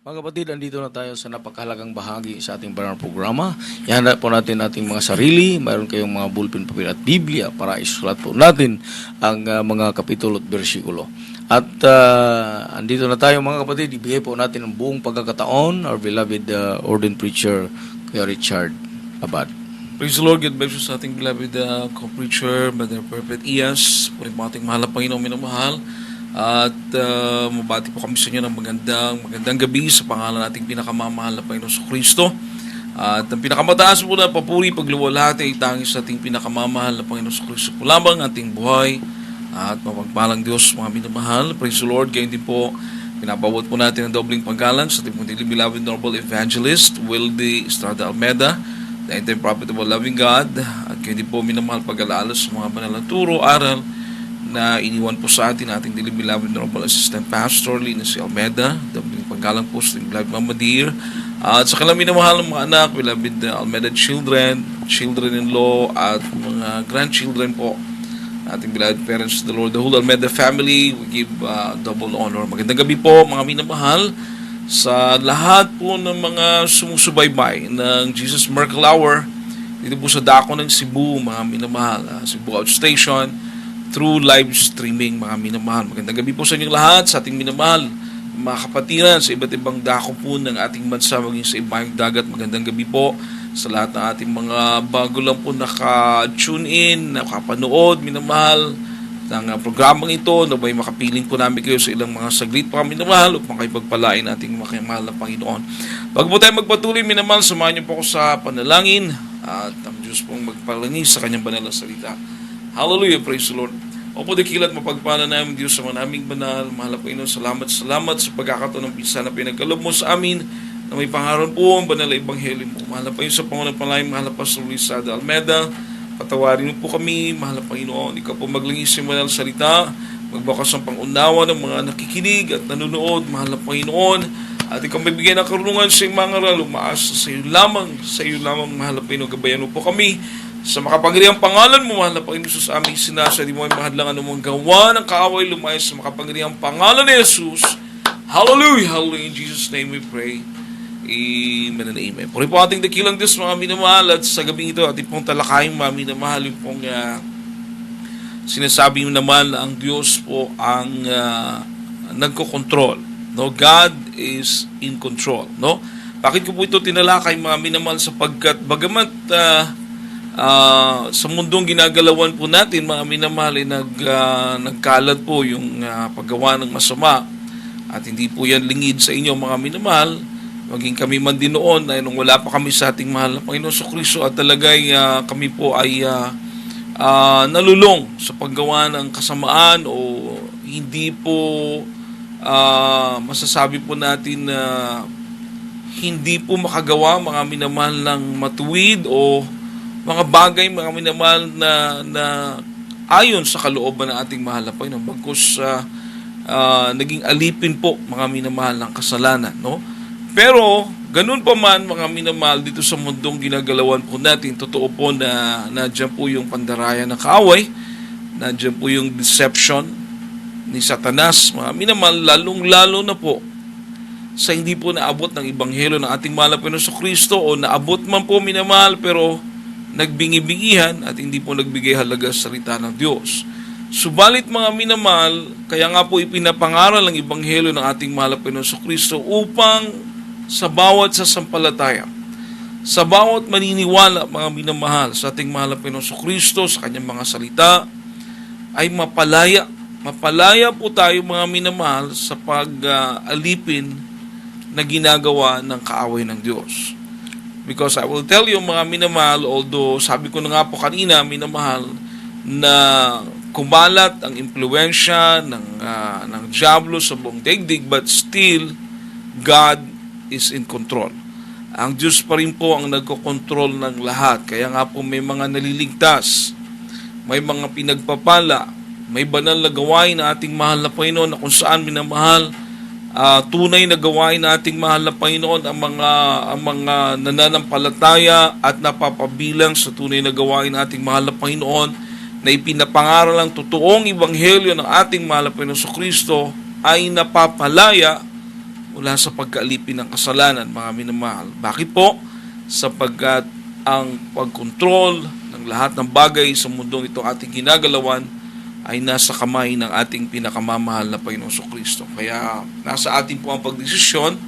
Mga kapatid, andito na tayo sa napakahalagang bahagi sa ating banal programa. Ihanda po natin ating mga sarili. Mayroon kayong mga bulpin, papel at Biblia para isulat po natin ang mga kapitulo at bersikulo. At andito na tayo mga kapatid, ibigay po natin ang buong pagkakataon, our beloved ordained preacher, Kuya Richard Abad. Praise the Lord, God bless you sa ating beloved co-preacher, Brother Perfect Ias. Puri po ating mahal na Panginoong minamahal. At mabati po kami sa inyo ng magandang gabi sa pangalan nating pinakamamahal na Panginoon sa Kristo. At ang pinakamataas po na papuri, pagluwalhati ay tangis sa ating pinakamamahal na Panginoon sa Kristo po lamang, ating buhay at mapagpalang Diyos, mga minamahal. Praise the Lord. Gayon din po, pinapawat po natin ang dobling panggalan sa ating dearly beloved noble evangelist, Wildy Estrada Almeda, the entire prophet of a loving God. At gayon din po, minamahal pag-alaala sa mga banal na turo, aral, na iniwan po sa atin ating dearly beloved Noble Assistant Pastor Linus Almeda, dobling paggalang po sa ating beloved Mama Dear, at sa kanilang minamahal ng mga anak, beloved Almeda children, children-in-law, at mga grandchildren po, ating beloved parents, the Lord, the whole Almeda family, we give double honor. Magandang gabi po mga minamahal sa lahat po ng mga sumusubaybay ng Jesus Miracle Hour dito po sa dako ng Cebu, mga minamahal, Cebu Outstation, through live streaming, mga minamahal. Magandang gabi po sa inyong lahat, sa ating minamahal, mga kapatiran sa iba't ibang dako po ng ating bansa, maging sa ibang dagat. Magandang gabi po sa lahat ng ating mga bago lang po naka-tune in, nakapanood, minamahal, ng programang ito, na may makapiling po namin kayo sa ilang mga saglit pa, minamahal, upang kayo pagpalain ating makimahal na Panginoon. Bago po tayo magpatuloy, minamahal, samahan niyo po ako sa panalangin, at ang Diyos pong magpalangin sa kanyang banal na salita. Hallelujah, praise the Lord. Opo, dakilat mapagpala namin Diyos sa manaming banal. Mahal po Panginoon, salamat sa pagkakataon ng pinsan na pinagkalob mo sa amin na may pangaral po ang banal na ebanghelyo mo. Mahal po Panginoon sa Pangunang Panalangin, mahal po sa Luis Sada Almeda. Patawarin mo po kami, mahal po Panginoon. Ikaw po maglingis sa banal salita, magbakas ang pangunawa ng mga nakikinig at nanonood, mahal po Panginoon. At ikaw magbigay ng karunungan sa iyong mga aral, umaasa sa iyo lamang, mahal po Panginoon. Gabayan mo po kami sa makapangyarihang pangalan mo, mahal na Panginoon Jesus, aming sinasa, di mo ay mahadlangan ng mga gawa ng kaaway lumayas sa makapangyarihang pangalan ni Jesus. Hallelujah, hallelujah. In Jesus' name we pray. Amen and amen. Puri po ating dakilang Diyos, mga minamahal, at sa gabing ito, ating pong talakayin, mga minamahal, yung pong sinasabi naman na ang Diyos po ang nagkokontrol. No? God is in control. No? Bakit ko po ito tinalakay, mga minamahal, sapagkat bagamat sa mundong ginagalawan po natin, mga minamahal, nagkalat po yung paggawa ng masama, at hindi po yan lingid sa inyo, mga minamahal. Maging kami man din noon, nung wala pa kami sa ating mahal na Panginoon sa Kristo, at talagay kami po ay nalulong sa paggawa ng kasamaan, o hindi po masasabi po natin na hindi po makagawa, mga minamahal, ng matuwid o mga bagay, mga minamahal, na ayon sa kalooban ng ating mahal na Panginoon, bagkus naging alipin po, mga minamahal, ng kasalanan. No? Pero, ganun pa man, mga minamahal, dito sa mundong ginagalawan po natin, totoo po na nandiyan po yung pandaraya ng kaaway, nandiyan po yung deception ni Satanas, mga minamahal, lalong-lalo na po sa hindi po naabot ng ebanghelyo ng ating mahal na Panginoon sa Kristo, o naabot man po, minamahal, pero nagbingi-bingihan at hindi po nagbigay halaga sa salita ng Diyos. Subalit, mga minamahal, kaya nga po ipinapangaral ang ebanghelyo ng ating mahal na Panginoon sa Kristo upang sa bawat sasampalataya, sa bawat maniniwala, mga minamahal, sa ating mahal na Panginoon sa Kristo, sa kanyang mga salita, ay mapalaya. Mapalaya po tayo, mga minamahal, sa pag-alipin na ginagawa ng kaaway ng Diyos. Because I will tell you, mga minamahal, although sabi ko na nga po kanina, minamahal, na kumalat ang impluensya ng diablo sa buong daigdig, but still, God is in control. Ang Diyos pa rin po ang nagkokontrol ng lahat. Kaya nga po may mga naliligtas, may mga pinagpapala, may banal na gawain na ating mahal na Panginoon, na kung saan, minamahal, tunay na gawain na ating mahal na Panginoon ang mga nananampalataya at napapabilang sa tunay na gawain na ating mahal na Panginoon, na ipinapangaral ang totoong ebanghelyo ng ating mahal na Panginoon sa Kristo, ay napapalaya mula sa pagkaalipin ng kasalanan, mga minamahal. Bakit po? Sapagkat ang pagkontrol ng lahat ng bagay sa mundong ito ating ginagalawan ay nasa kamay ng ating pinakamamahal na Panginoong Kristo. Kaya nasa atin po ang pagdesisyon.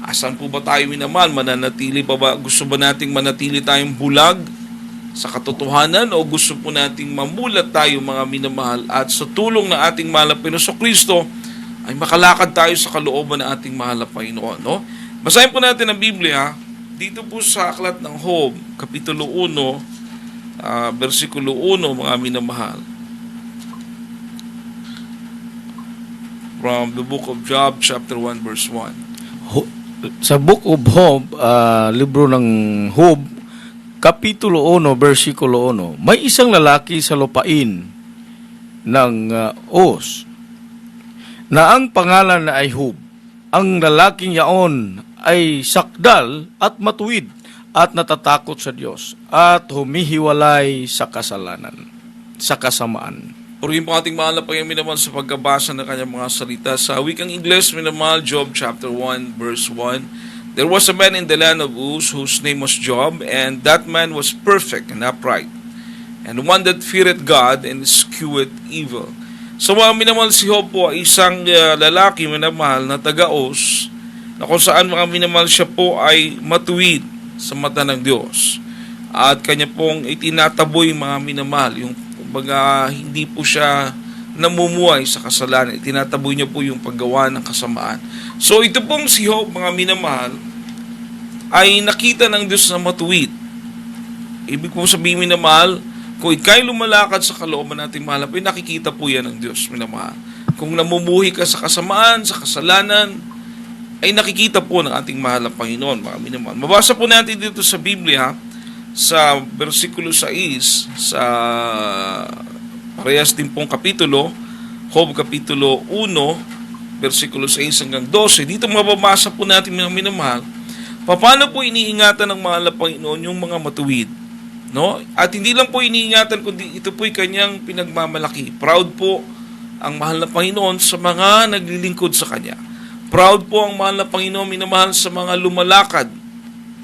Asan po ba tayo minamahal? Mananatili pa ba? Gusto ba nating manatili tayong bulag sa katotohanan o gusto po nating mamulat tayo, mga minamahal, at sa tulong ng ating mahal na Panginoong Kristo ay makalakad tayo sa kalooban ng ating mahal na Panginoon, no? Basahin po natin ang Biblia dito po sa aklat ng Job, Kapitulo 1, versikulo 1, mga minamahal. From the book of Job, chapter 1, verse 1. Sa Book of Job, libro ng Job, Kapitulo 1, versikulo 1, may isang lalaki sa lupain ng Uz na ang pangalan na ay Job. Ang lalaking yaon ay sakdal at matuwid at natatakot sa Diyos at humihiwalay sa kasalanan, sa kasamaan. Purihin po ating mahal na Panginoon minamahal sa pagkabasa ng kanyang mga salita. Sa wikang Ingles, minamahal, Job chapter 1, verse 1. There was a man in the land of Uz whose name was Job, and that man was perfect and upright, and one that feared God and eschewed evil. So mga minamahal, si Job po ay isang lalaki minamahal na taga-Uz, na kung saan mga minamahal siya po ay matuwid sa mata ng Diyos. At kanya pong itinataboy, mga minamahal, yung kumbaga hindi po siya namumuhay sa kasalanan. Itinataboy niya po yung paggawa ng kasamaan. So ito pong si Job, mga minamahal, ay nakita ng Diyos na matuwid. Ibig po sabihin, minamahal, kung ikay lumalakad sa kalooban nating mahal, nakikita po yan ng Diyos, minamahal. Kung namumuhay ka sa kasamaan, sa kasalanan, ay nakikita po ng ating mahal na Panginoon, mga minamahal. Mabasa po natin dito sa Biblia, sa versikulo 6, sa parehas din pong kapitulo, Job kapitulo 1, versikulo 6 hanggang 12. Dito mababasa po natin, mga minamahal, paano po iniingatan ng mahal na Panginoon yung mga matuwid, no? At hindi lang po iniingatan, kundi ito po'y kanyang pinagmamalaki. Proud po ang mahal na Panginoon sa mga naglilingkod sa kanya. Proud po ang mahal na Panginoon, minamahal, sa mga lumalakad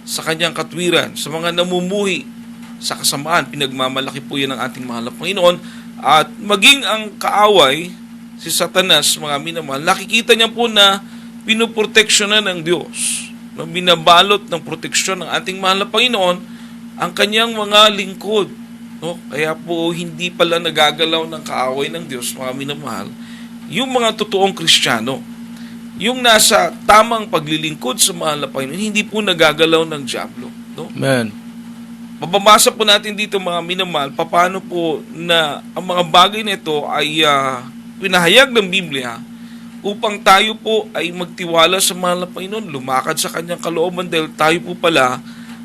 sa kanyang katwiran, sa mga namumuhi sa kasamaan. Pinagmamalaki po yan ng ating mahal na Panginoon. At maging ang kaaway, si Satanas, mga minamahal, nakikita niya po na pinuproteksyonan ng Diyos. No, binabalot ng proteksyon ng ating mahal na Panginoon ang kanyang mga lingkod. No? Kaya po hindi pala nagagalaw ng kaaway ng Diyos, mga minamahal, yung mga totoong Kristiyano. Yung nasa tamang paglilingkod sa mahal na Panginoon, hindi po nagagalaw ng dyablo. No? Amen. Mababasa po natin dito, mga minamahal, paano po na ang mga bagay na ito ay pinahayag ng Biblia upang tayo po ay magtiwala sa mahal na Panginoon, lumakad sa kanyang kalooban, dahil tayo po pala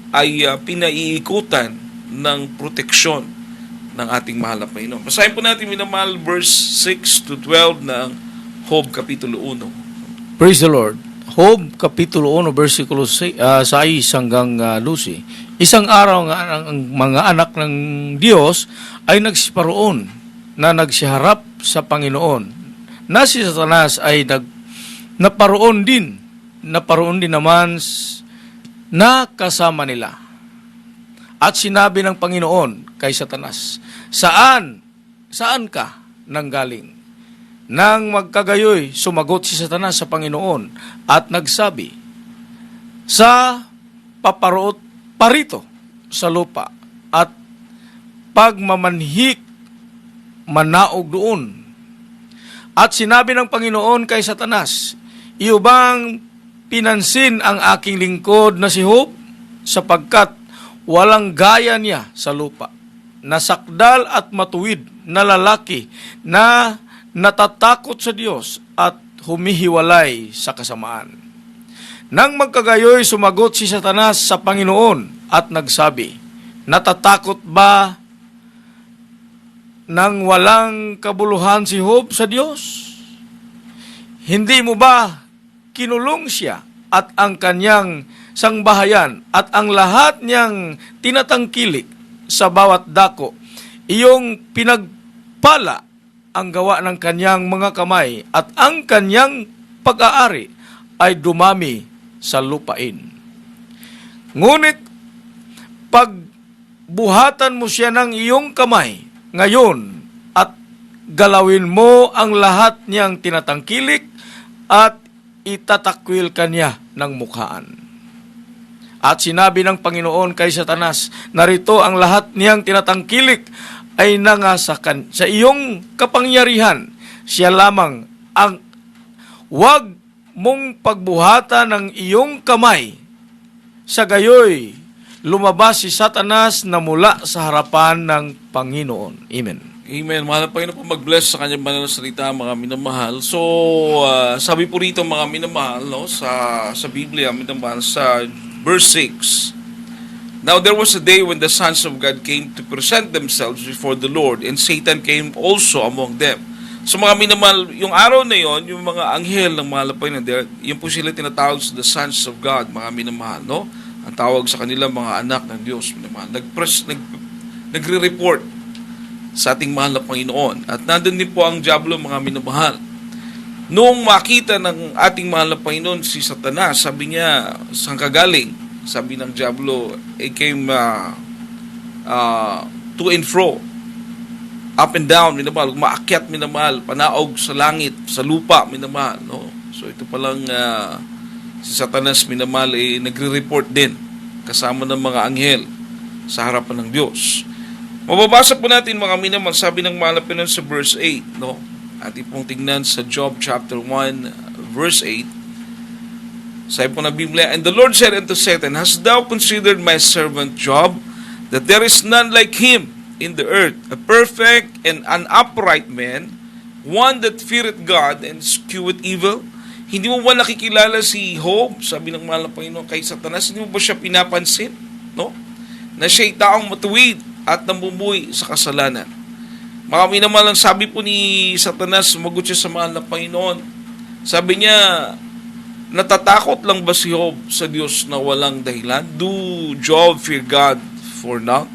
ay pinaiikutan ng proteksyon ng ating mahal na Panginoon. Basahin po natin, minamahal, verse 6 to 12 ng Job kapitulo 1. Praise the Lord. Job, Kapitulo 1, versikulo 6 hanggang 12. Isang araw nga ang mga anak ng Diyos ay nagsiparoon na nagsiharap sa Panginoon. Na si Satanas ay naparoon din naman na kasama nila. At sinabi ng Panginoon kay Satanas, Saan ka nanggaling? Nang magkagayoy, sumagot si Satanas sa Panginoon at nagsabi, Sa parito sa lupa at pagmamanhik manaog doon. At sinabi ng Panginoon kay Satanas, Iyo bang pinansin ang aking lingkod na si Job? Sapagkat walang gaya niya sa lupa, nasakdal at matuwid na lalaki na natatakot sa Diyos at humihiwalay sa kasamaan. Nang magkagayoy, sumagot si Satanas sa Panginoon at nagsabi, Natatakot ba nang walang kabuluhan si Job sa Diyos? Hindi mo ba kinulong siya at ang kanyang sangbahayan at ang lahat niyang tinatangkilik sa bawat dako? Iyong pinagpala ang gawa ng kanyang mga kamay at ang kanyang pag-aari ay dumami sa lupain. Ngunit pag buhatan mo siya ng iyong kamay ngayon at galawin mo ang lahat niyang tinatangkilik at itatakwil ka niya ng mukhaan. At sinabi ng Panginoon kay Satanas, narito ang lahat niyang tinatangkilik ay nangasakan sa iyong kapangyarihan. Siya lamang ang wag mong pagbuhatan ng iyong kamay. Sa gayoy, lumabas si Satanas na mula sa harapan ng Panginoon. Amen. Amen. Mahal na Panginoon po mag-bless sa kanyang banal na salita, mga minamahal. So, sabi po rito, mga minamahal, no, sa Biblia, minamahal, sa verse 6, Now there was a day when the sons of God came to present themselves before the Lord, and Satan came also among them. So mga minamahal, yung araw na yon, yung mga anghel ng mga lapay na there, yun po sila tinatawag sa the sons of God, mga minamahal, no? Ang tawag sa kanila mga anak ng Diyos, minamahal. Nagre-report sa ating mahal na Panginoon. At nandun din po ang diablo, mga minamahal. Noong makita ng ating mahal na Panginoon si Satanas, sabi niya, saan ka galing? Sabi ng diablo, it came to and fro, up and down, minamahal, umaakyat, minamahal, panaog sa langit, sa lupa, minamahal, no? So ito palang si Satanas, minamahal, nagre-report din kasama ng mga anghel sa harapan ng Diyos. Mababasa po natin, mga minamahal, sabi ng mahal na Panginoon sa verse 8, no? Ating pong tignan sa Job chapter 1 verse 8. Sabi po na Biblia, And the Lord said unto Satan, Hast thou considered my servant Job, that there is none like him in the earth, a perfect and an upright man, one that feareth God and escheweth evil? Hindi mo ba nakikilala si Job? Sabi ng mahal na Panginoon kay Satanas, hindi mo ba siya pinapansin? No? Na siya'y taong matuwid at namumuhay sa kasalanan. Mga minamahal, ang sabi po ni Satanas, sumagot siya sa mahal na Panginoon. Sabi niya, natatakot lang ba si Job sa Diyos na walang dahilan? Do Job fear God for naught?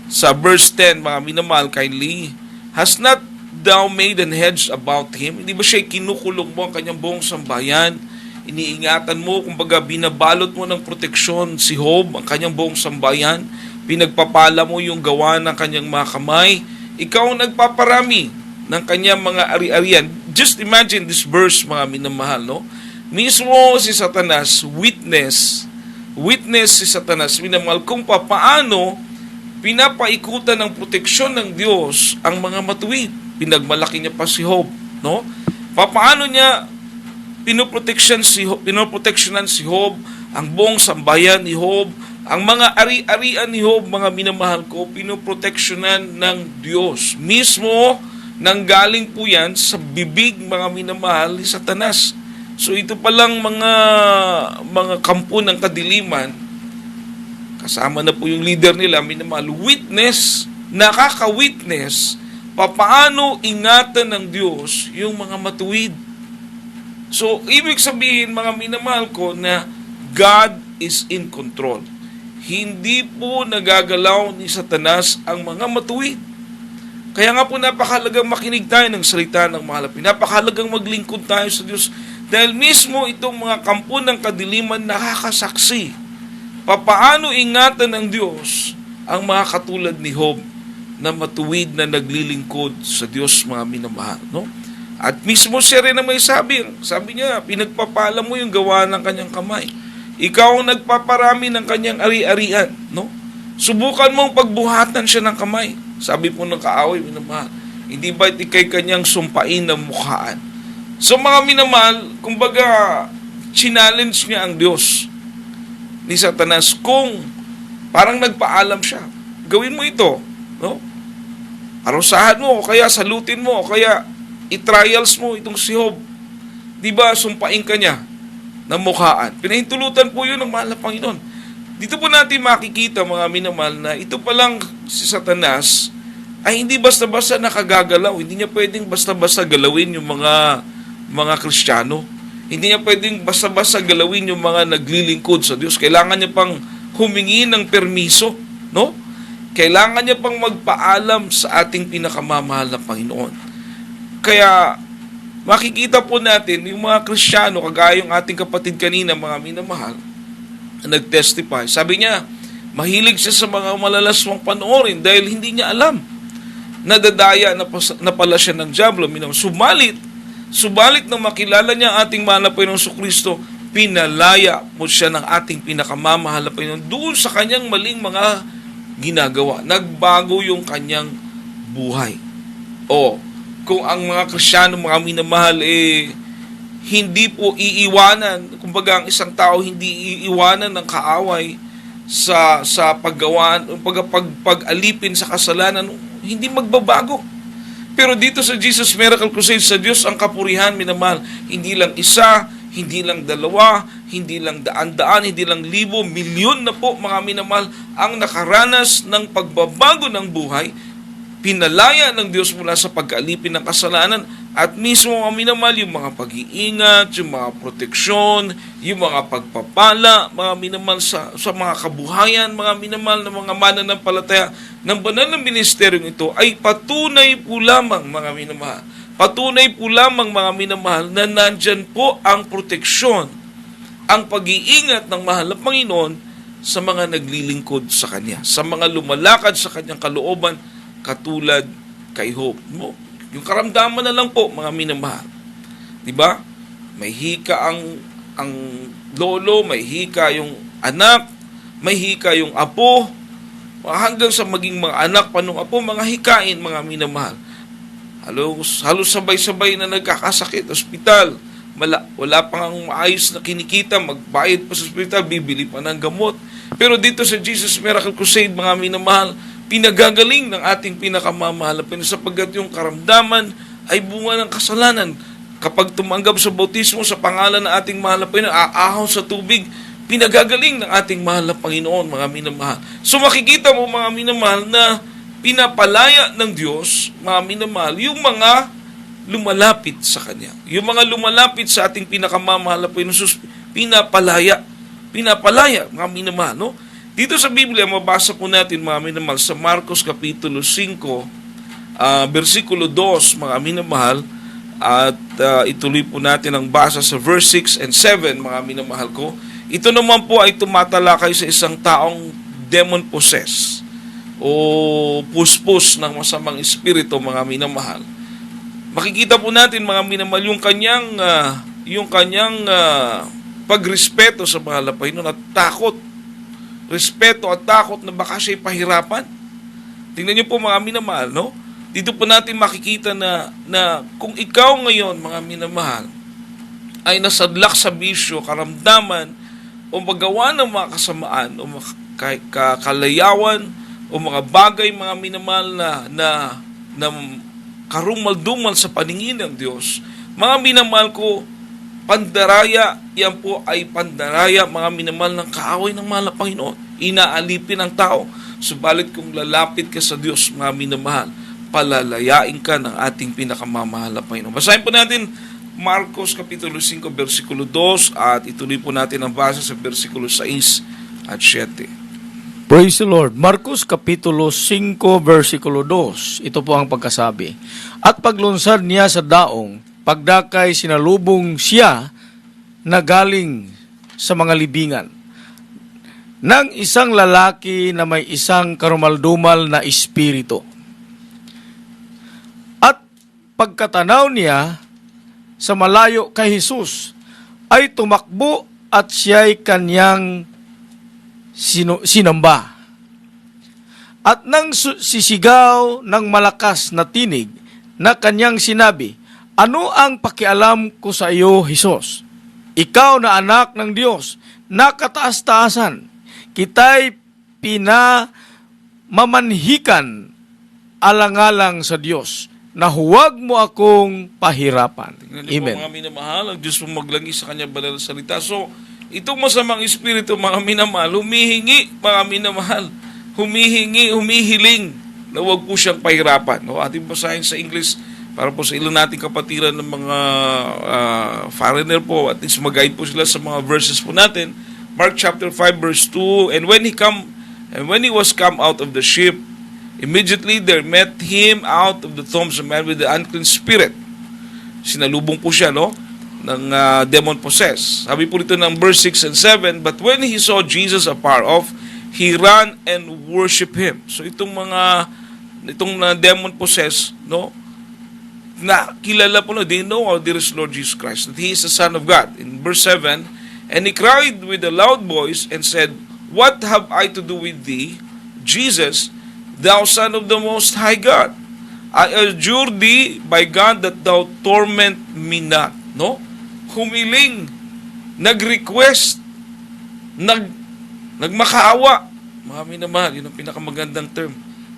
Sa verse 10, mga minamahal, kindly, Has not thou made an hedge about him? Hindi ba siya kinukulong mo ang kanyang buong sambayan? Iniingatan mo, kumbaga binabalot mo ng proteksyon si Job, ang kanyang buong sambayan. Pinagpapala mo yung gawa ng kanyang mga kamay. Ikaw ang nagpaparami ng kanyang mga ari-arian. Just imagine this verse, mga minamahal, no? Mismo si Satanas, witness si Satanas, minamahal, kung paano pinapaikutan ng proteksyon ng Diyos ang mga matuwid. Pinagmalaki niya pa si Job, no? Paano niya pinoproteksyonan si Job, ang buong sambayan ni Job, ang mga ari-arian ni Job, mga minamahal ko, pinoproteksyonan ng Diyos. Mismo nanggaling po yan sa bibig, mga minamahal, ni Satanas. So ito palang mga kampo ng kadiliman, kasama na po yung leader nila, minamahal, nakaka-witness, papaano ingatan ng Diyos yung mga matuwid. So, ibig sabihin, mga minamahal ko, na God is in control. Hindi po nagagalaw ni Satanas ang mga matuwid. Kaya nga po napakahalagang makinig tayo ng salita ng mahal. Napakahalagang maglingkod tayo sa Diyos. Dahil mismo itong mga kampo ng kadiliman nakakasaksi. Papaano ingatan ng Diyos ang mga katulad ni Job na matuwid na naglilingkod sa Diyos, mga minamahal, no? At mismo siya rin na may sabi niya, pinagpapala mo yung gawa ng kanyang kamay. Ikaw ang nagpaparami ng kanyang ari-arian, no? Subukan mong pagbuhatan siya ng kamay. Sabi po ng kaaway, minamahal, hindi ba ikay kanyang sumpain ng mukhaan? So mga minamahal, kumbaga, challenge niya ang Diyos ni Satanas kung parang nagpaalam siya. Gawin mo ito, no? Arusahan mo, o kaya salutin mo, o kaya i-trials mo itong si Job. Di ba, sumpain ka niya ng mukhaan? Pinahintulutan po yun ng mahal na Panginoon. Dito po natin makikita, mga minamahal, na ito palang si Satanas ay hindi basta-basta nakagagalaw. Hindi niya pwedeng basta-basta galawin yung mga Kristiyano. Hindi niya pwedeng basta-basta galawin yung mga naglilingkod sa Diyos. Kailangan niya pang humingi ng permiso, no? Kailangan niya pang magpaalam sa ating pinakamamahal na Panginoon. Kaya, makikita po natin yung mga Kristiyano, kagaya yung ating kapatid kanina, mga minamahal, na nag-testify. Sabi niya, mahilig siya sa mga malalaswang panoorin dahil hindi niya alam. Nadadaya na pala siya ng dyablo. Subalit na makilala niya ang ating mahal na Panginoong Kristo, pinalaya mo siya ng ating pinakamamahal na Panginoon doon sa kanyang maling mga ginagawa. Nagbago yung kanyang buhay. O, kung ang mga Kristiyano, mga minamahal, hindi po iiwanan, kumbaga ang isang tao hindi iiwanan ng kaaway sa paggawaan, pag-alipin sa kasalanan, hindi magbabago. Pero dito sa Jesus Miracle Crusade, sa Diyos ang kapurihan, minamahal, hindi lang isa, hindi lang dalawa, hindi lang daan-daan, hindi lang libo, milyon na po mga minamahal ang nakaranas ng pagbabago ng buhay, pinalaya ng Diyos mula sa pag-alipin ng kasalanan, at mismo mga minamahal, yung mga pag-iingat, yung mga proteksyon, yung mga pagpapala, mga minamahal sa mga kabuhayan, mga minamahal na mga mananampalataya ng banal na ministeryong ito ay patunay po lamang, mga minamahal. Patunay po lamang, mga minamahal, na nandyan po ang proteksyon, ang pag-iingat ng mahal na Panginoon sa mga naglilingkod sa Kanya, sa mga lumalakad sa Kanyang kalooban, katulad kay Hope. Yung karamdaman na lang po, mga minamahal. Diba? May hika ang lolo, may hika yung anak, may hika yung apo, hanggang sa maging mga anak pa nung apo, mga hikain, mga minamahal. Halos sabay-sabay na nagkakasakit, ospital. Wala pang maayos na kinikita, magbayad pa sa ospital, bibili pa ng gamot. Pero dito sa Jesus Miracle Crusade, mga minamahal, pinagagaling ng ating pinakamamahal na sapagkat yung karamdaman ay bunga ng kasalanan. Kapag tumanggap sa bautismo sa pangalan ng ating mahal na Panginoon, aahaw sa tubig, pinagagaling ng ating mahal na Panginoon, mga minamahal. So makikita mo, mga minamahal, na pinapalaya ng Diyos, mga minamahal, yung mga lumalapit sa Kanya. Yung mga lumalapit sa ating pinakamamahal na Panginoon, pinapalaya, mga minamahal, no? Dito sa Biblia, mabasa po natin, mga minamahal, sa Marcos Kapitulo 5, versikulo 2, mga minamahal, at ituloy po natin ang basa sa verse 6 and 7, mga minamahal ko. Ito naman po ay tumatalakay sa isang taong demon-possessed o puspos ng masamang espiritu, mga minamahal. Makikita po natin, mga minamahal, yung kanyang pagrespeto sa mahal na Panginoon at takot. Respeto at takot na baka siya'y pahirapan. Tingnan niyo po, mga minamahal, no? Dito po natin makikita na kung ikaw ngayon, mga minamahal, ay nasadlak sa bisyo, karamdaman, o magawa ng mga kasamaan, o kalayawan, o mga bagay, mga minamahal, na karumal-dumal sa paningin ng Diyos, mga minamahal ko, pandaraya, yan po ay pandaraya, mga minamahal, ng kaaway ng mahal na Panginoon. Inaalipin ang tao. Subalit kung lalapit ka sa Diyos, mga minamahal, palalayain ka ng ating pinakamamahal na Panginoon. Basahin po natin Marcos Kapitulo 5, versikulo 2, at ituloy po natin ang basa sa versikulo 6 at 7. Praise the Lord. Marcos Kapitulo 5, versikulo 2. Ito po ang pagkasabi. At paglunsad niya sa daong, pagdakay sinalubong siya na galing sa mga libingan ng isang lalaki na may isang karumaldumal na espiritu. At pagkatanaw niya sa malayo kay Jesus, ay tumakbo at siya'y kanyang sinamba. At nang sisigaw ng malakas na tinig na kanyang sinabi, ano ang pakialam ko sa iyo, Jesus? Ikaw na anak ng Diyos, nakataas-taasan, kita'y pinamamanhikan alang-alang sa Diyos, na huwag mo akong pahirapan. Amen. Mga minamahal, ang Diyos mong maglangis sa kanya banal na salita. So, itong masamang espiritu, mga minamahal, humihingi, mga minamahal, humihiling na huwag po siyang pahirapan. No? Ating basahin sa English, para po sa ilan nating kapatiran ng mga foreigner po, at least mag-guide po sila sa mga verses po natin. Mark chapter 5 verse 2, and when he was come out of the ship, immediately there met him out of the tombs a man with the unclean spirit, sinalubong po siya, no? Ng demon possessed. Sabi po dito ng verse 6 and 7, but when he saw Jesus afar off, he ran and worshiped him. So itong demon possessed, no? Na kilala po, no? They know how there is Lord Jesus Christ, that he is the Son of God. In verse 7, and he cried with a loud voice and said, what have I to do with thee, Jesus, thou Son of the Most High God? I adjure thee by God that thou torment me not. No? Humiling, nag-request, nagmakaawa. Mga minamahal, yun ang pinakamagandang term.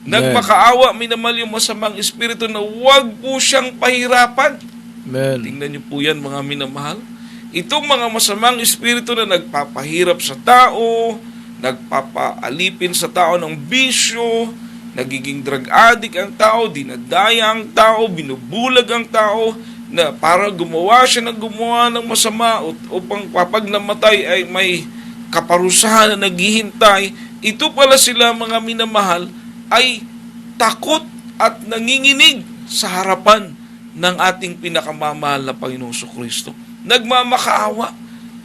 Nagmakaawa, minamahal yung masamang espiritu na huwag po siyang pahirapan. Amen. Tingnan niyo po yan, mga minamahal. Itong mga masamang espiritu na nagpapahirap sa tao, nagpapaalipin sa tao ng bisyo, nagiging drug addict ang tao, dinadaya ang tao, binubulag ang tao, na para gumawa siya ng gumawa ng masama upang kapag namatay ay may kaparusahan na naghihintay. Ito pala sila, mga minamahal, ay takot at nanginginig sa harapan ng ating pinakamamahal na Panginoong Kristo. Nagmamakaawa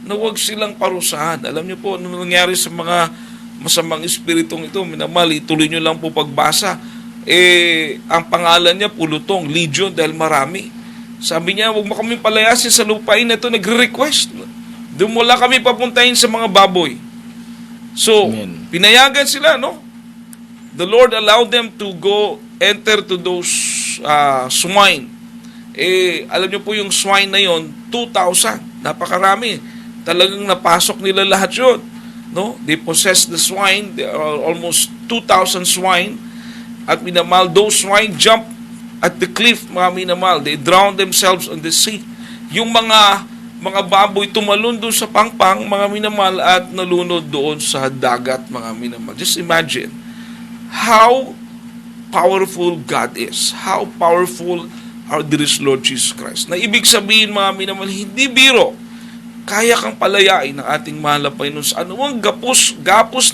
na huwag silang parusahan. Alam niyo po, ano nangyari sa mga masamang espiritong ito? Minamahal, ituloy niyo lang po pagbasa. Ang pangalan niya, Pulutong, Legion, dahil marami. Sabi niya, huwag mo kaming palayasin sa lupain na ito. Nagre-request. Doon wala kami papuntahin sa mga baboy. So, Amen. Pinayagan sila, no? The Lord allowed them to go enter to those swine. Alam niyo po yung swine na yon, 2,000. Napakarami. Talagang napasok nila lahat yun. No? They possessed the swine. There are almost 2,000 swine. At minamahal, those swine jump at the cliff, mga minamahal. They drown themselves on the sea. Yung mga baboy tumalon doon sa pangpang, mga minamahal, at nalunod doon sa dagat, mga minamahal. Just imagine how powerful God is. How powerful our dearest Lord Jesus Christ. Na ibig sabihin, mga minamahal, hindi biro. Kaya kang palayain ng ating mahal na Panginoon sa anumang gapos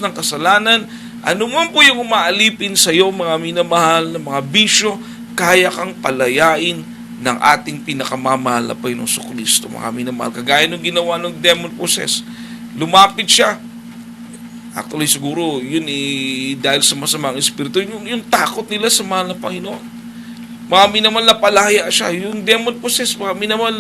ng kasalanan, anuman po yung umaalipin sa iyo, mga minamahal, na mga bisyo, kaya kang palayain ng ating pinakamamahal na Panginoong Kristo, mga minamahal. Kagaya nung ginawa ng demon possessed, lumapit siya. Actually, siguro, yun dahil sa masamang espiritu, yung takot nila sa mahal na Panginoon. Mga minamahal, napalaya siya. Yung demon possessed, mga minamahal,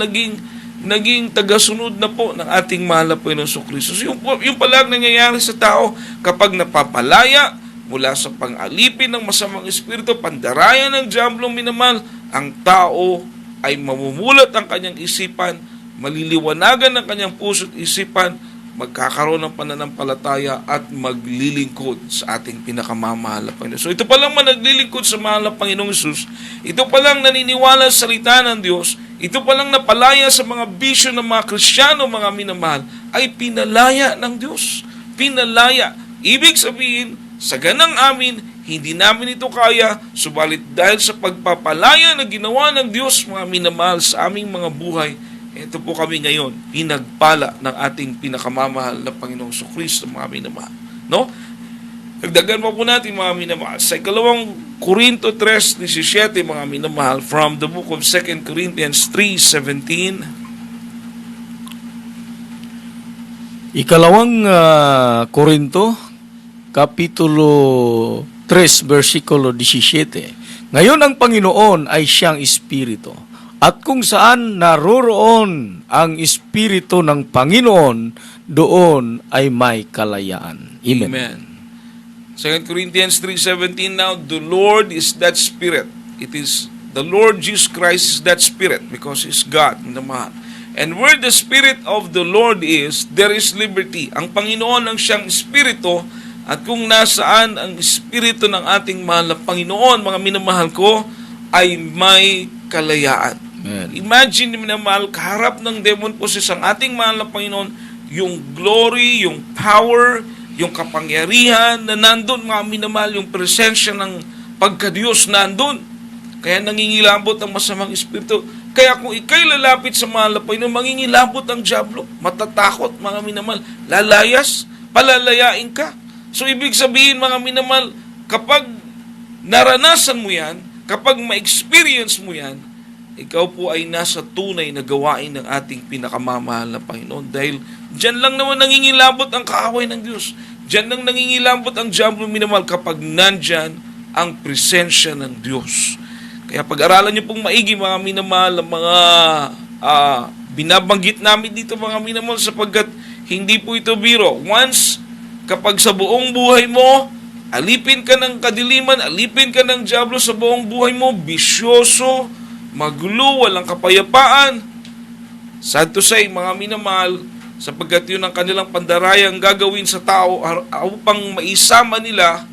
naging tagasunod na po ng ating mahal na Panginoong Kristo. So, yung pala nangyayari sa tao kapag napapalaya mula sa pang-alipin ng masamang espiritu, pandarayan ng diablong minamahal, ang tao ay mamumulat ang kanyang isipan, maliliwanagan ang kanyang puso at isipan, magkakaroon ng pananampalataya at maglilingkod sa ating pinakamamahal na Panginoon. So ito palang naglilingkod sa mahal na Panginoong Hesus, ito palang naniniwala sa salita ng Diyos, ito palang napalaya sa mga bisyo ng mga Kristiyano, mga minamahal, ay pinalaya ng Diyos. Pinalaya. Ibig sabihin, sa ganang amin, hindi namin ito kaya, subalit dahil sa pagpapalaya na ginawa ng Diyos, mga minamahal, sa aming mga buhay, ito po kami ngayon, pinagpala ng ating pinakamamahal na Panginoong Kristo, mga minamahal. No? Nagdagan po natin, mga minamahal, sa 2 Korinto 3:17, mga minamahal, from the book of 2 Corinthians 3:17. Ikalawang Korinto, Kapitulo 3, versikulo 17. Ngayon ang Panginoon ay siyang Espiritu. At kung saan naroroon ang Espiritu ng Panginoon, doon ay may kalayaan. Amen. Amen. 2 Corinthians 3:17, now the Lord is that Spirit. It is the Lord Jesus Christ is that Spirit because He's God. And where the Spirit of the Lord is, there is liberty. Ang Panginoon ang siyang Espiritu, at kung nasaan ang Espiritu ng ating mahal na Panginoon, mga minamahal ko, ay may kalayaan. Amen. Imagine, minamahal, kaharap ng demon possessed ang ating mahal na Panginoon, yung glory, yung power, yung kapangyarihan na nandun, mga minamahal, yung presensya ng pagka-Diyos nandun. Kaya nangingilabot ang masamang espiritu. Kaya kung ikay lalapit sa mahal na Panginoon, mangingilabot ang diablo. Matatakot, mga minamahal. Lalayas, palalayain ka. So, ibig sabihin, mga minamahal, kapag naranasan mo yan, kapag ma-experience mo yan, ikaw po ay nasa tunay na gawain ng ating pinakamamahal na Panginoon. Dahil dyan lang naman nangingilabot ang kaaway ng Diyos. Dyan lang nangingilabot ang diablo, minamahal, kapag nandyan ang presensya ng Diyos. Kaya pag-aralan niyo pong maigi, mga minamahal, ang mga binabanggit namin dito, mga minamahal, sapagkat hindi po ito biro. Once, kapag sa buong buhay mo, alipin ka ng kadiliman, alipin ka ng diablo sa buong buhay mo, bisyoso, magulo, walang kapayapaan. Sad to say, mga minamahal, sapagkat yun ang kanilang pandarayang gagawin sa tao upang maisama nila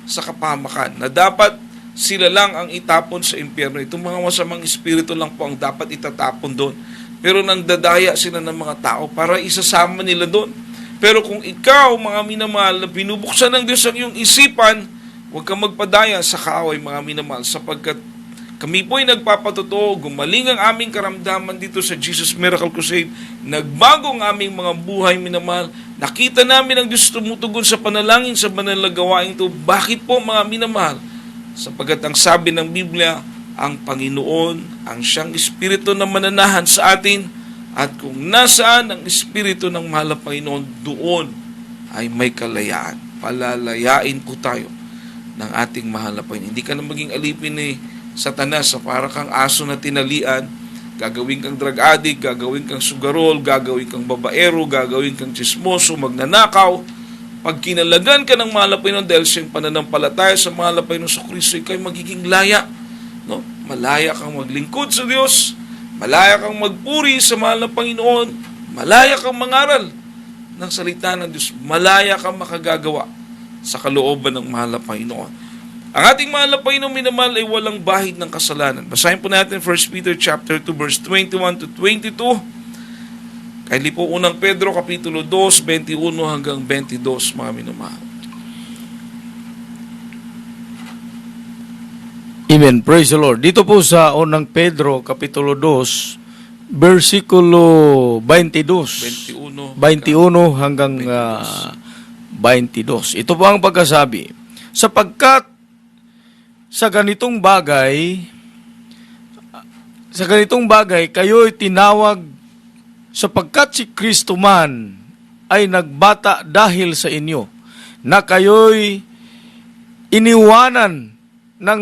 sa kapahamakan, na dapat sila lang ang itapon sa impyerno. Itong mga masamang espiritu lang po ang dapat itatapon doon. Pero nandadaya sila ng mga tao para isasama nila doon. Pero kung ikaw, mga minamahal, na binubuksan ng Diyos ang iyong isipan, huwag kang magpadaya sa kaaway, mga minamahal, sapagkat kami po ay nagpapatotoo, gumaling ang aming karamdaman dito sa Jesus Miracle Crusade, nagbago ang aming mga buhay, minamahal, nakita namin ang Diyos tumutugon sa panalangin sa banal na gawain ito. Bakit po, mga minamahal? Sapagkat ang sabi ng Biblia, ang Panginoon, ang siyang Espiritu na mananahan sa atin, at kung nasaan ang Espiritu ng mahal na Panginoon, doon ay may kalayaan. Palalayain po tayo ng ating mahal na Panginoon. Hindi ka na maging alipin ni Satanas sa para kang aso na tinalian, gagawin kang drug addict, gagawin kang sugarol, gagawin kang babaero, gagawin kang chismoso, magnanakaw. Pag kinalagan ka ng mahal na Panginoon dahil siyang pananampalataya sa mahal na Panginoon sa Kristo, ikaw'y magiging laya. No? Malaya kang maglingkod sa Diyos, malaya kang magpuri sa mahal na Panginoon, malaya kang mangaral ng salita ng Diyos, malaya kang makagagawa sa kalooban ng mahal na Panginoon. Ang ating mahal na Panginoon, minamahal, ay walang bahid ng kasalanan. Basahin po natin 1 Peter chapter 2 verse 21 to 22. Kahit po unang Pedro kapitulo 2, 21 hanggang 22, mga minamahal. Amen. Praise the Lord. Dito po sa unang Pedro kapitulo 2, versikulo 22 hanggang 22. Ito po ang pagkasabi. Sapagkat sa ganitong bagay, kayo'y tinawag sapagkat si Kristo man ay nagbata dahil sa inyo, na kayo'y iniwanan ng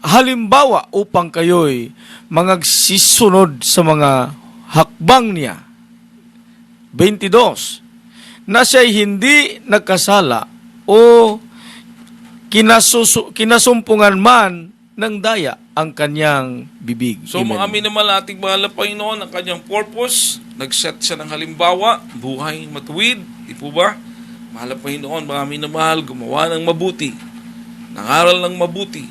halimbawa upang kayo'y magsisunod sa mga hakbang niya. 22. Na siya'y hindi nagkasala o kinasumpungan man ng daya ang kanyang bibig. So, Amen. mga minamahal, ating mahal na Panginoon, ang kanyang purpose, nag-set siya ng halimbawa, buhay matuwid, di po ba? Mahal na Panginoon, mga minamahal, gumawa ng mabuti, nangaral ng mabuti,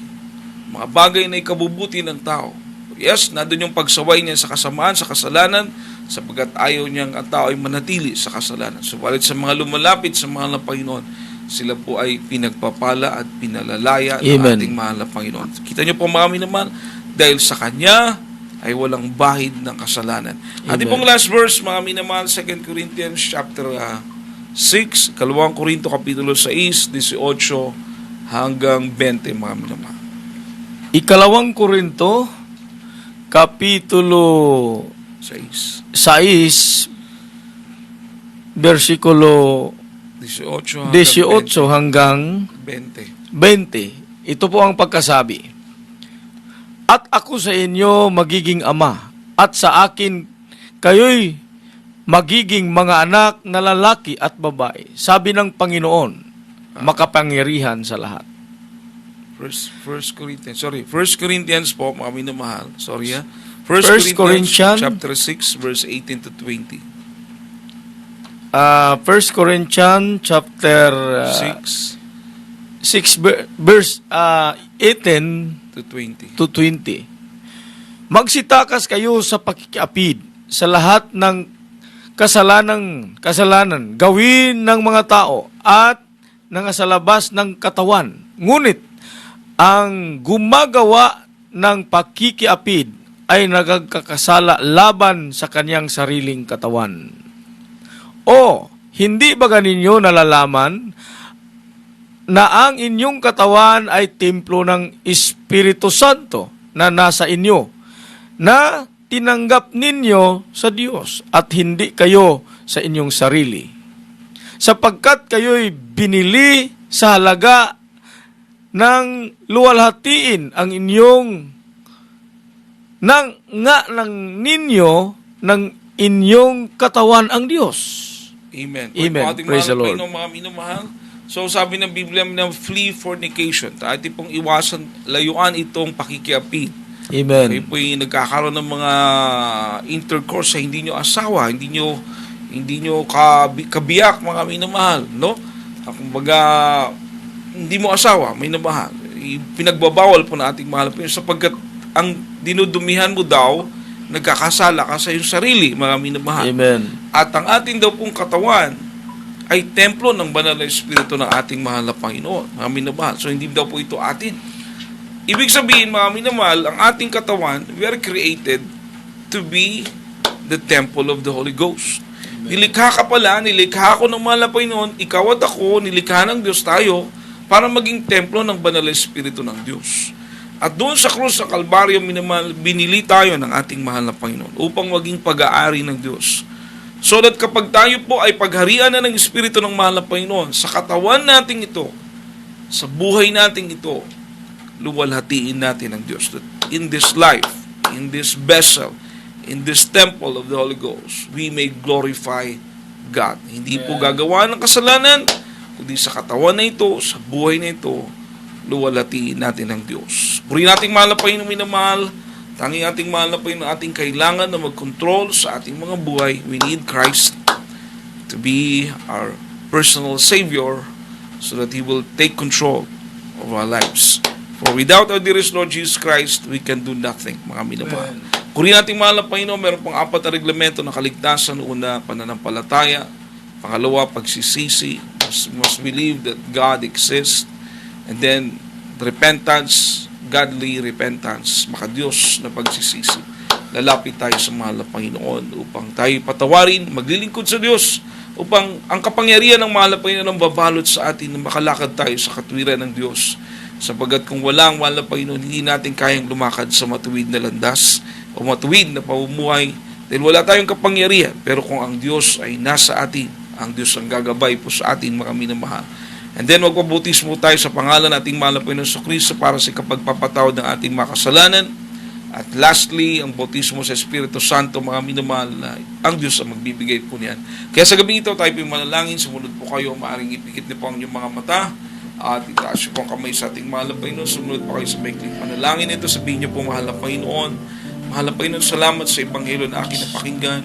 mga bagay na ikabubuti ng tao. Yes, nandun yung pagsaway niya sa kasamaan, sa kasalanan, sapagkat ayaw niyang ang tao ay manatili sa kasalanan. Subalit sa mga lumalapit sa mahal na Panginoon, sila po ay pinagpapala at pinalalaya ng Amen. ating mahal na Panginoon. Kita niyo po, mga minamahal, dahil sa Kanya ay walang bahid ng kasalanan. Ating pong last verse, mga minamahal, 2 Corinthians chapter 6, 2 Korinto kapitulo 6, 18 hanggang 20, mga minamahal. Ikalawang Korinto, kapitulo 6, versikulo 18 hanggang 20. 20. Ito po ang pagkasabi. At ako sa inyo magiging ama, at sa akin kayo'y magiging mga anak na lalaki at babae. Sabi ng Panginoon, makapangyarihan sa lahat. 1 Corinthians po, mga minamahal. Sorry ha. 1 Corinthians chapter 6, verse 18 to 20. 1 Corinthians chapter 6 verse 18 to 20. Magsitakas kayo sa pakikiapid sa lahat ng kasalanan gawin ng mga tao at sa labas ng katawan. Ngunit ang gumagawa ng pakikiapid ay nagkakasala laban sa kanyang sariling katawan. O, hindi ba ganinyo nalalaman na ang inyong katawan ay templo ng Espiritu Santo na nasa inyo, na tinanggap ninyo sa Diyos at hindi kayo sa inyong sarili. Sapagkat kayo'y binili sa halaga ng luwalhatiin ang inyong ng ninyo ng inyong katawan ang Diyos. Amen. Amen. Ating Praise the mahal Lord. mga minamahal. So sabi ng Biblia na flee fornication. Tayo pong iwasan, layuan itong pakikiapid. Amen. Kayo po'y nagkakaroon ng mga intercourse sa hindi nyo asawa, hindi nyo kabiyak mga minamahal, no? Kumbaga, hindi mo asawa, may namahal. Pinagbabawal po na ating mahal po sapagkat ang dinudumihan mo daw, nagkakasala ka sa iyong sarili, mga minamahal. Amen. At ang ating daw pong katawan ay templo ng banal na Espiritu ng ating mahal na Panginoon, mga minamahal. So, hindi daw po ito atin. Ibig sabihin, mga minamahal, ang ating katawan, we are created to be the temple of the Holy Ghost. Nilikha ka pala, nilikha ako ng mahal na Panginoon, ikaw at ako, nilikha ng Diyos tayo para maging templo ng banal na Espiritu ng Diyos. At doon sa krus sa Kalbaryo, minamahal, binili tayo ng ating mahal na Panginoon upang maging pag-aari ng Diyos. So that kapag tayo po ay pagharian na ng Espiritu ng mahal na Panginoon, sa katawan natin ito, sa buhay natin ito, luwalhatiin natin ang Diyos. That in this life, in this vessel, in this temple of the Holy Ghost, we may glorify God. Hindi po gagawa ng kasalanan, kundi sa katawan na ito, sa buhay na ito, luwalhatiin natin ang Diyos. Puri nating mahal na Panginoon, minamahal, tanging ating mahal na Panginoon, ating kailangan na mag-control sa ating mga buhay. We need Christ to be our personal Savior so that He will take control of our lives. For without our dearest Lord Jesus Christ, we can do nothing, mga minamahal. Puri nating mahal na Panginoon, meron pang 4 na reglamento na kaligtasan. Una, pananampalataya. Pangalawa, pagsisisi. Must believe that God exists. And then, repentance, godly repentance, makadiyos na pagsisisi. Lalapit tayo sa mahal na Panginoon upang tayo patawarin, maglilingkod sa Diyos, upang ang kapangyarihan ng mahal na Panginoon ang babalot sa atin na makalakad tayo sa katwiran ng Diyos. Sapagat kung wala ang mahal na Panginoon, hindi natin kayang lumakad sa matuwid na landas o matuwid na pamumuhay dahil wala tayong kapangyarihan. Pero kung ang Diyos ay nasa atin, ang Diyos ang gagabay po sa atin, mga minamahal. And then magpabautismo tayo sa pangalan nating mahal na Panginoon sa Kristo para sa kapagpapatawad ng ating mga kasalanan. At lastly, ang bautismo sa Espiritu Santo, mga minamahal, na ang Diyos ang magbibigay po niyan. Kaya sa gabi ito, tayo po yung manalangin. Sumunod po kayo, maaaring ipikit niyo po ang inyong mga mata at itaas niyo po ang kamay sa ating mahal na Panginoon. Sumunod po kayo sa maikling panalangin ito. Sabihin niyo po, mahal na Panginoon, mahal na Panginoon, salamat sa Ebanghelyo na aking napakinggan.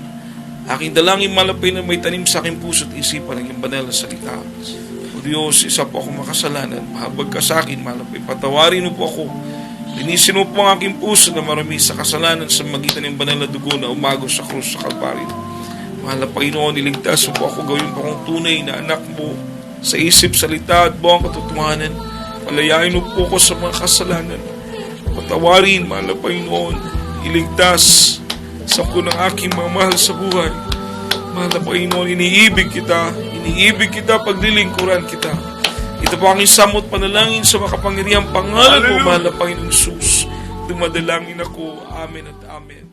Aking dalangin, mahal na Panginoon, may tanim sa aking puso at isipan ng iyong banal na salita. Diyos, isa po ako makasalanan. Mahabag ka sa akin, mahal na Panginoon. Patawarin mo po ako. Linisin mo po ang aking puso na marami sa kasalanan sa magitan ng banal na dugo na umagos sa krus sa Kalbaryo. Mahal na Panginoon, iligtas mo po ako. Gawin po akong tunay na anak mo sa isip, salita at buong katotohanan. Palayain mo po ako sa mga kasalanan. Patawarin, mahal na Panginoon. Iligtas sa po ng aking mga mahal sa buhay. Mahal na Panginoon, iniibig kita, paglilingkuran kita. Ito po ang isamot panalangin sa makapangyarihang pangalan mo, mahal na Panginoon Jesus. Dumadalangin ako. Amen at amen.